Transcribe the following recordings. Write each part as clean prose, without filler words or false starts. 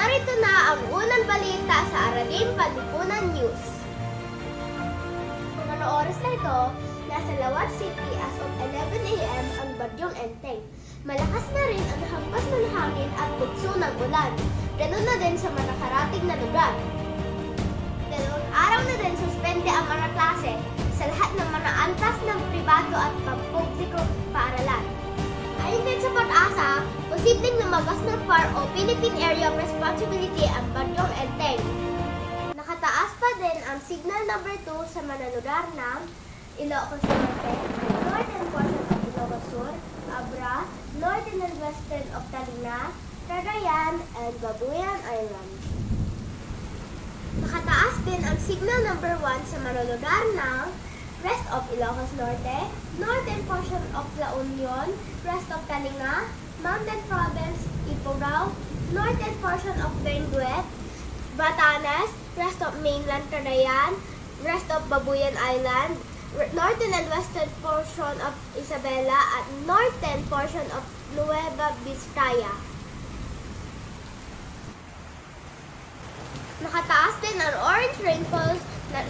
narito na ang unang balita sa Aralin Panlipunan News. Kung ano oras na ito, nasa Lawat City as of 11 a.m. ang bagyong Enteng. Malakas na rin ang hampas ng hangin at bugso ng ulan. Ganun na din sa mga nakarating na lugar. 2 araw na din suspende ang mga klase sa lahat ng mga antas ng pribado at pampublikong paaralan. Ayon din sa Pag-asa, posibleng lumabas ng PAR o Philippine Area of Responsibility ang bagyong Enteng. Nakataas pa din ang signal number 2 sa mga lugar ng Ilocos Norte, northern portion of Ilocos Sur, Abra, northern and western of Talina, Cagayan, and Babuyan Island. Nakataas din ang signal number 1 sa mga lugar ng rest of Ilocos Norte, northern portion of La Union, rest of Kalinga, Mountain Province, Ifugao, northern portion of Benguet, Batanes, rest of mainland Cagayan, rest of Babuyan Island, northern and western portion of Isabela, at northern portion of Nueva Vizcaya. Nakataas din ang orange rainfalls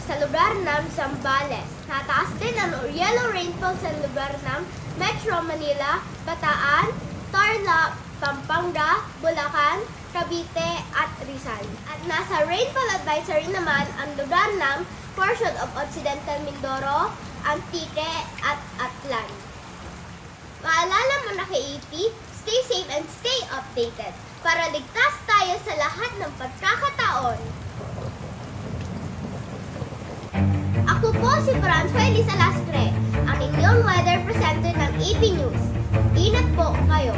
sa lugar ng Zambales. Nakataas din ang yellow rainfall sa lugar ng Metro Manila, Bataan, Tarlac, Pampanga, Bulacan, Cavite at Rizal. At nasa rainfall advisory naman ang lugar ng portion of Occidental Mindoro, Antique at Atlan. Paalala mo na kay AP, stay safe and stay updated para ligtas tayo sa lahat ng pagkakataon. Ako po si Francois Elisa Lascre, ang inyong weather presenter ng AP News. Ingat po kayo!